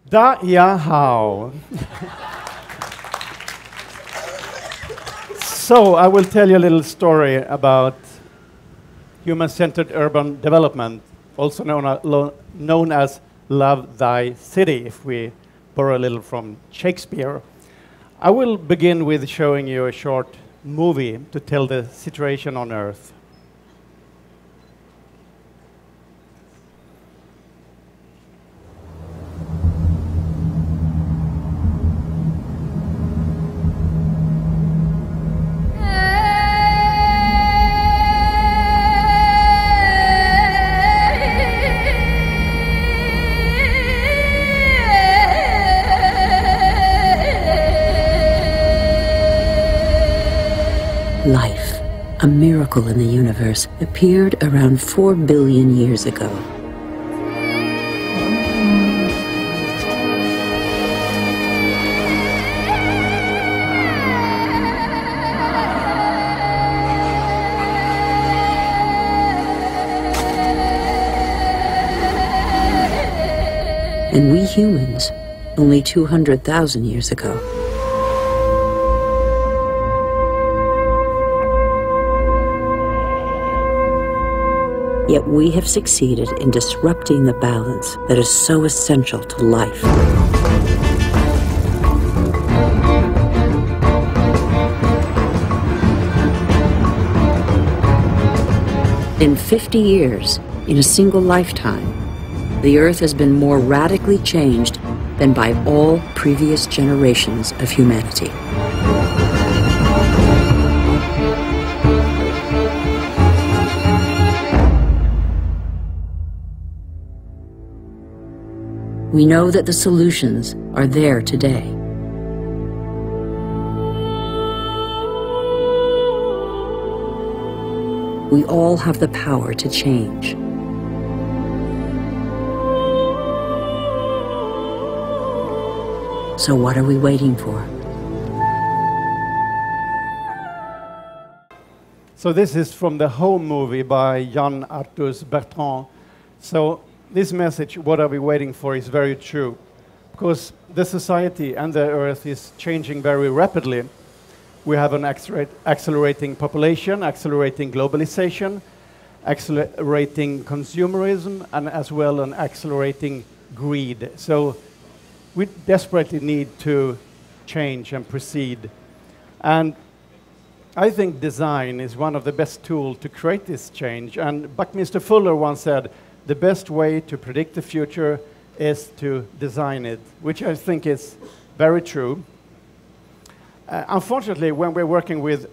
Da ya hao. So I will tell you a little story about human-centered urban development, also known as Love Thy City, if we borrow a little from Shakespeare. I will begin with showing you a short movie to tell the situation on Earth. Life, a miracle in the universe, appeared around 4 billion years ago. And we humans, only 200,000 years ago. Yet we have succeeded in disrupting the balance that is so essential to life. In 50 years, in a single lifetime, the Earth has been more radically changed than by all previous generations of humanity. We know that the solutions are there today. We all have the power to change. So what are we waiting for? So this is from the Home movie by Jean Arthus Bertrand. So this message, what are we waiting for, is very true. Because the society and the Earth is changing very rapidly. We have an accelerating population, accelerating globalization, accelerating consumerism, and as well an accelerating greed. So we desperately need to change and proceed. And I think design is one of the best tools to create this change. And Buckminster Fuller once said, the best way to predict the future is to design it, which I think is very true. Unfortunately, when we're working with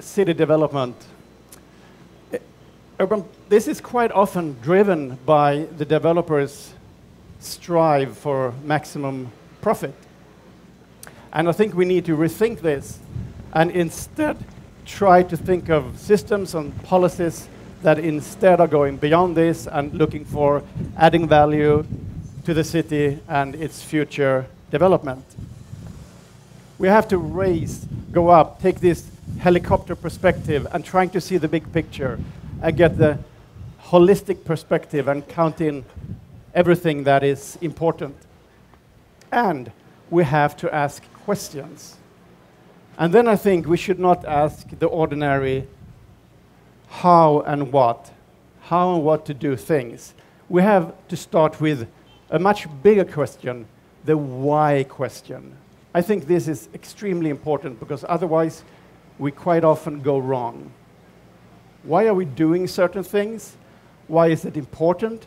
city development, this is quite often driven by the developers' strive for maximum profit. And I think we need to rethink this and instead try to think of systems and policies that instead are going beyond this and looking for adding value to the city and its future development. We have to go up, take this helicopter perspective and trying to see the big picture and get the holistic perspective and count in everything that is important. And we have to ask questions. And then I think we should not ask the ordinary how and what to do things. We have to start with a much bigger question, the why question. I think this is extremely important because otherwise we quite often go wrong. Why are we doing certain things? Why is it important?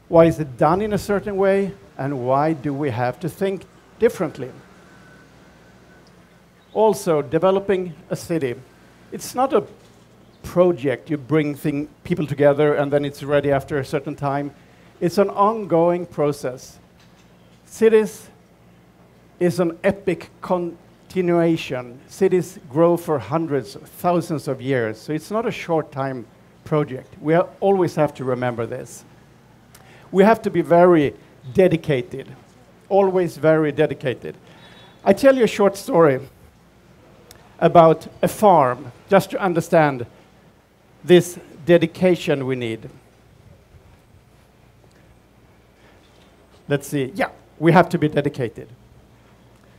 Why is it done in a certain way? And why do we have to think differently? Also, developing a city. It's not a project, you bring people together and then it's ready after a certain time. It's an ongoing process. Cities is an epic continuation. Cities grow for hundreds, thousands of years, so it's not a short-time project. We always have to remember this. We have to be very dedicated, always very dedicated. I tell you a short story about a farm, just to understand this dedication we need. Let's see. Yeah, we have to be dedicated.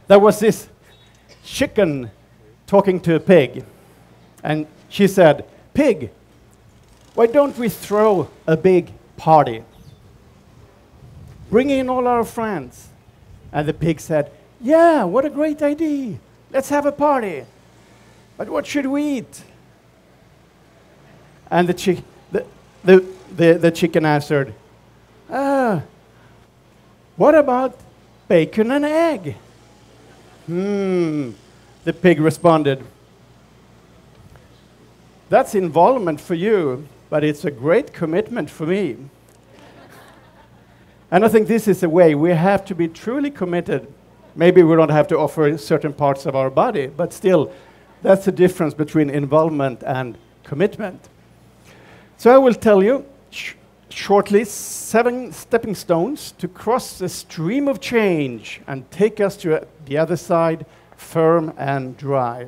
There was this chicken talking to a pig, and she said, "Pig, why don't we throw a big party? Bring in all our friends." And the pig said, "Yeah, what a great idea. Let's have a party. But what should we eat?" And the chicken answered, "What about bacon and egg?" The pig responded, "That's involvement for you, but it's a great commitment for me." And I think this is the way we have to be truly committed. Maybe we don't have to offer certain parts of our body, but still, that's the difference between involvement and commitment. So I will tell you shortly 7 stepping stones to cross the stream of change and take us to the other side, firm and dry.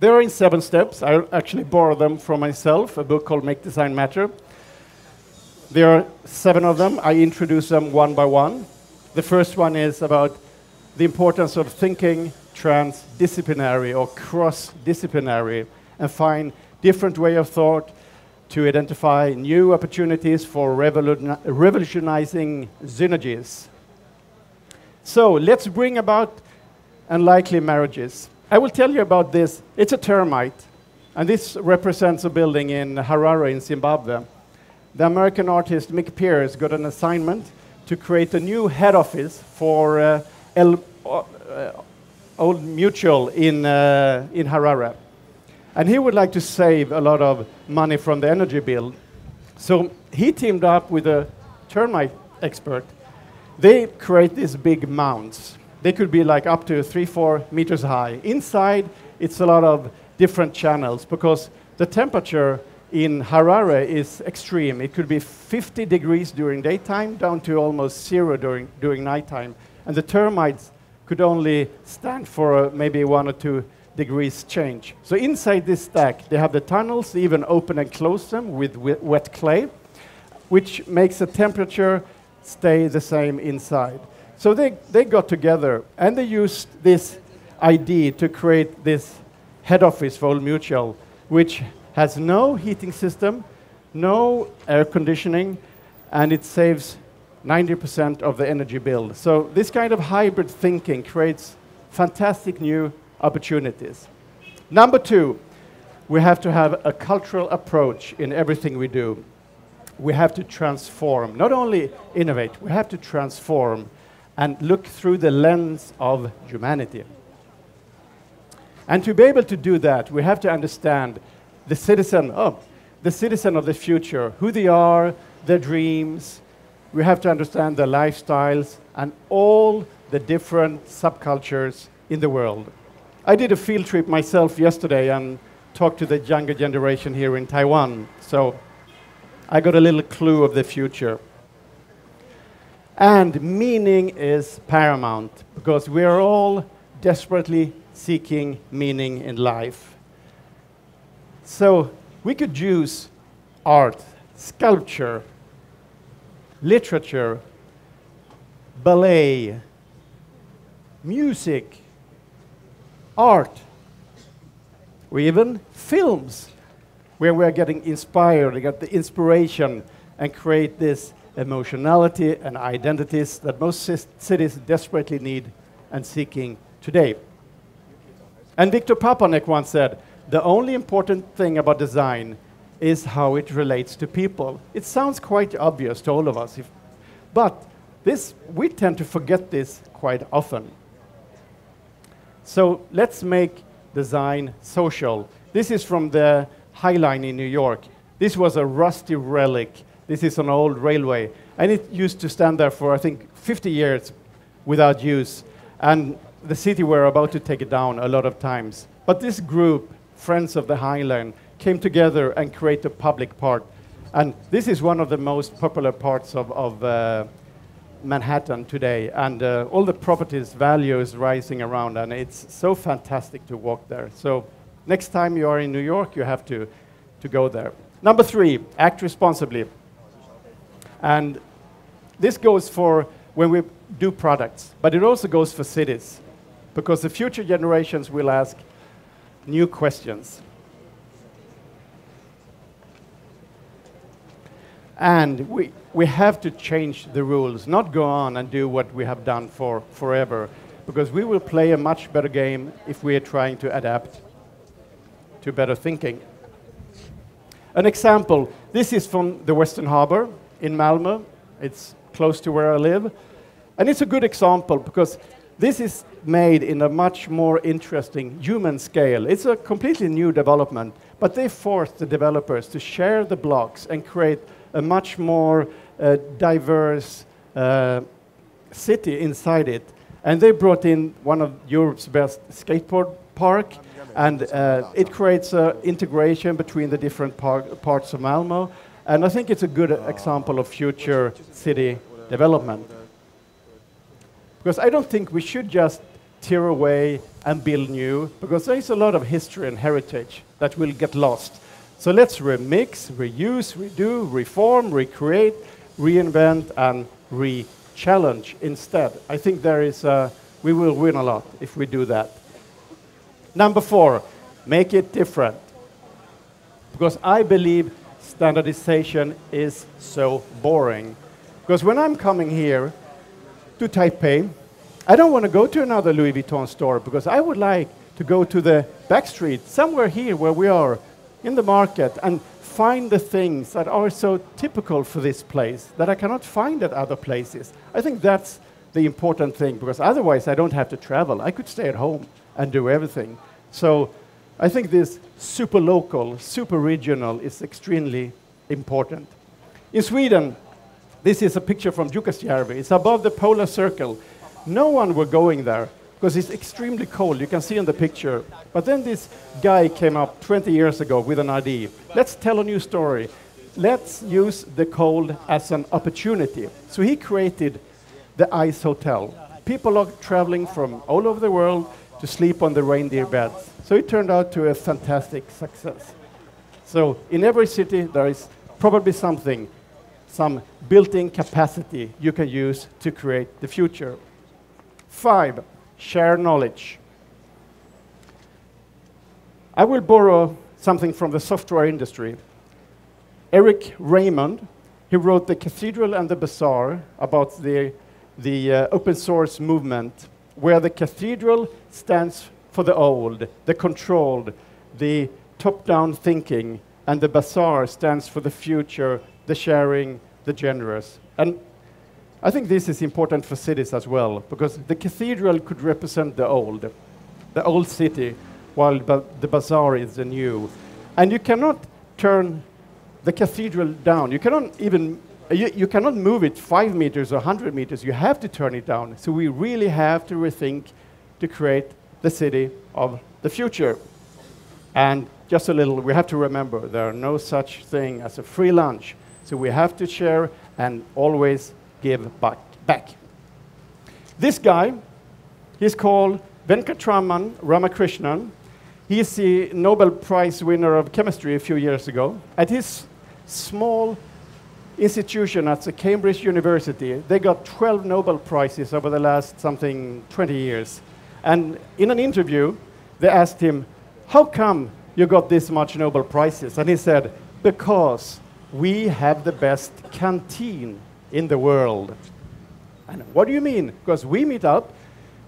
They are in 7 steps. I actually borrowed them from myself, a book called Make Design Matter. There are 7 of them. I introduce them one by one. The first one is about the importance of thinking transdisciplinary or cross-disciplinary and find different way of thought to identify new opportunities for revolutionizing synergies. So let's bring about unlikely marriages. I will tell you about this. It's a termite, and this represents a building in Harare in Zimbabwe. The American artist Mick Pierce got an assignment to create a new head office for Old Mutual in Harare. And he would like to save a lot of money from the energy bill. So he teamed up with a termite expert. They create these big mounds. They could be like up to 3-4 meters high. Inside, it's a lot of different channels because the temperature in Harare is extreme. It could be 50 degrees during daytime down to almost 0 during nighttime. And the termites could only stand for maybe 1 or 2 degrees change. So inside this stack, they have the tunnels, they even open and close them with wet clay, which makes the temperature stay the same inside. So they got together and they used this idea to create this head office for Old Mutual, which has no heating system, no air conditioning, and it saves 90% of the energy bill. So this kind of hybrid thinking creates fantastic new opportunities. Number 2, we have to have a cultural approach in everything we do. We have to transform, not only innovate, we have to transform and look through the lens of humanity. And to be able to do that, we have to understand the citizen of the future, who they are, their dreams. We have to understand their lifestyles and all the different subcultures in the world. I did a field trip myself yesterday and talked to the younger generation here in Taiwan, so I got a little clue of the future. And meaning is paramount, because we are all desperately seeking meaning in life. So we could use art, sculpture, literature, ballet, music, art, or even films, where we are getting inspired, we get the inspiration and create this emotionality and identities that most cities desperately need and seeking today. And Victor Papanek once said, the only important thing about design is how it relates to people. It sounds quite obvious to all of us, but we tend to forget this quite often. So let's make design social. This is from the High Line in New York. This was a rusty relic. This is an old railway. And it used to stand there for, I think, 50 years without use. And the city were about to take it down a lot of times. But this group, Friends of the High Line, came together and created a public park. And this is one of the most popular parts of Manhattan today. And all the properties value is rising around, and it's so fantastic to walk there. So next time you are in New York, you have to go there. Number 3, act responsibly. And this goes for when we do products, but it also goes for cities, because the future generations will ask new questions. And we have to change the rules, not go on and do what we have done for forever, because we will play a much better game if we are trying to adapt to better thinking. An example, this is from the Western Harbor in Malmo. It's close to where I live. And it's a good example because this is made in a much more interesting human scale. It's a completely new development, but they forced the developers to share the blocks and create a much more diverse city inside it. And they brought in one of Europe's best skateboard park, and it creates an integration between the different parts of Malmo. And I think it's a good example of future city development. Because I don't think we should just tear away and build new, because there's a lot of history and heritage that will get lost. So let's remix, reuse, redo, reform, recreate, reinvent, and re-challenge instead. I think we will win a lot if we do that. Number 4, make it different. Because I believe standardization is so boring. Because when I'm coming here to Taipei, I don't want to go to another Louis Vuitton store, because I would like to go to the back street, somewhere here where we are, in the market, and find the things that are so typical for this place that I cannot find at other places. I think that's the important thing, because otherwise I don't have to travel. I could stay at home and do everything. So I think this super local, super regional is extremely important. In Sweden, this is a picture from Jukkasjärvi. It's above the polar circle. No one were going there because it's extremely cold. You can see in the picture. But then this guy came up 20 years ago with an idea. Let's tell a new story. Let's use the cold as an opportunity. So he created the Ice Hotel. People are traveling from all over the world to sleep on the reindeer beds. So it turned out to a fantastic success. So in every city there is probably something, some built-in capacity you can use to create the future. 5, share knowledge. I will borrow something from the software industry. Eric Raymond, he wrote The Cathedral and the Bazaar about the open source movement, where the cathedral stands for the old, the controlled, the top-down thinking, and the bazaar stands for the future, the sharing, the generous. And I think this is important for cities as well, because the cathedral could represent the old city, while the bazaar is the new. And you cannot turn the cathedral down. You cannot even you cannot move it 5 meters or 100 meters. You have to turn it down. So we really have to rethink to create the city of the future. And just a little, we have to remember there are no such thing as a free lunch. So we have to share and always give back. This guy, he's called Venkatraman Ramakrishnan. He is the Nobel Prize winner of chemistry a few years ago. At his small institution at the Cambridge University, they got 12 Nobel Prizes over the last 20 years. And in an interview, they asked him, how come you got this much Nobel Prizes? And he said, because we have the best canteen in the world. And what do you mean? Because we meet up,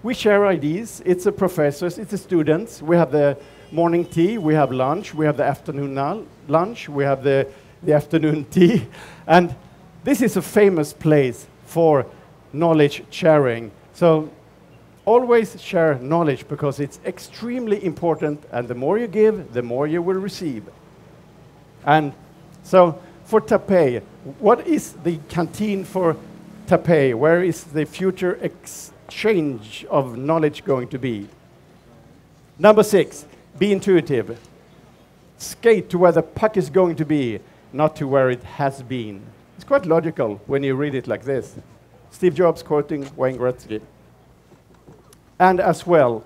we share ideas, it's the professors, it's the students, we have the morning tea, we have lunch, we have the afternoon lunch, we have the afternoon tea. And this is a famous place for knowledge sharing. So always share knowledge, because it's extremely important, and the more you give, the more you will receive. And so for Taipei, what is the canteen for Taipei? Where is the future exchange of knowledge going to be? Number 6, be intuitive. Skate to where the puck is going to be, not to where it has been. It's quite logical when you read it like this. Steve Jobs quoting Wayne Gretzky. And as well,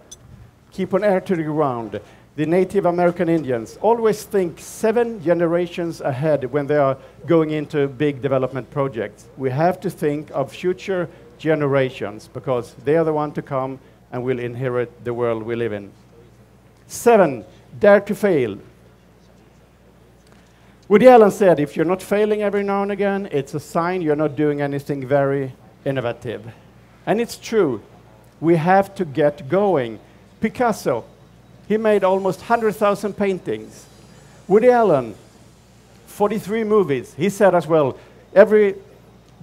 keep an ear to the ground. The Native American Indians always think 7 generations ahead when they are going into big development projects. We have to think of future generations, because they are the ones to come and will inherit the world we live in. 7, dare to fail. Woody Allen said, if you're not failing every now and again, it's a sign you're not doing anything very innovative. And it's true. We have to get going. Picasso, he made almost 100,000 paintings. Woody Allen, 43 movies. He said as well, every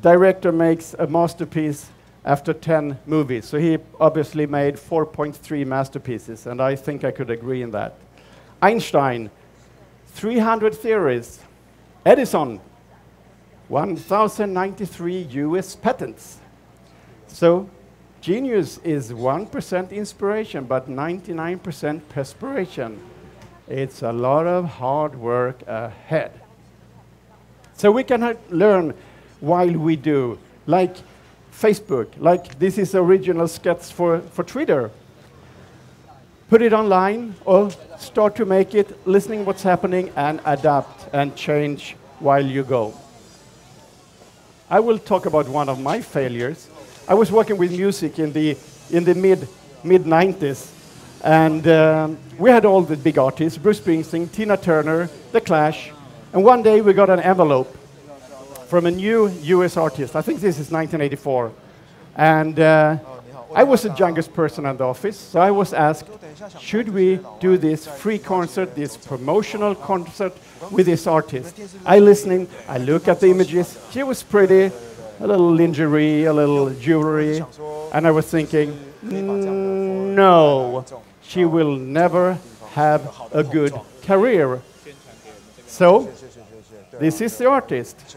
director makes a masterpiece after 10 movies. So he obviously made 4.3 masterpieces, and I think I could agree in that. Einstein, 300 theories. Edison, 1,093 US patents. So genius is 1% inspiration, but 99% perspiration. It's a lot of hard work ahead. So we can learn while we do, like Facebook, like this is original sketch for Twitter. Put it online or start to make it, listening what's happening and adapt and change while you go. I will talk about one of my failures. I was working with music in the mid-90s, and we had all the big artists, Bruce Springsteen, Tina Turner, The Clash, and one day we got an envelope from a new US artist. I think this is 1984. And I was the youngest person in the office, so I was asked, should we do this free concert, this promotional concert with this artist? I listened, I look at the images, she was pretty, a little lingerie, a little jewelry, and I was thinking, no, she will never have a good career. So, this is the artist.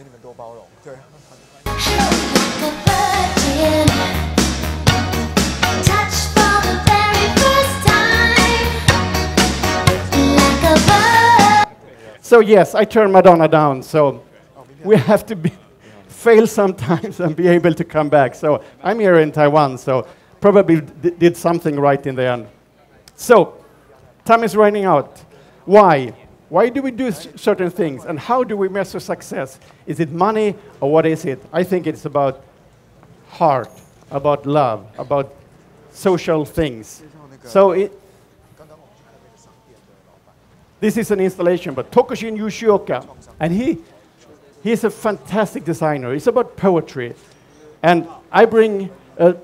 So yes, I turned Madonna down, so we have to fail sometimes and be able to come back. So I'm here in Taiwan, so probably did something right in the end. So, time is running out. Why? Why do we do certain things, and how do we measure success? Is it money, or what is it? I think it's about heart, about love, about social things. So this is an installation, but Tokoshin Yoshioka, and he's a fantastic designer. It's about poetry. And I bring a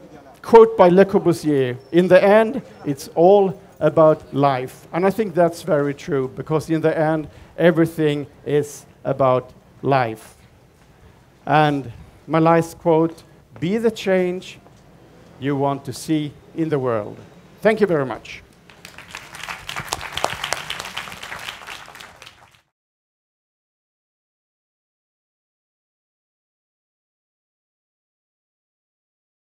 quote by Le Corbusier, in the end, it's all about life. And I think that's very true, because in the end, everything is about life. And my last quote, be the change you want to see in the world. Thank you very much.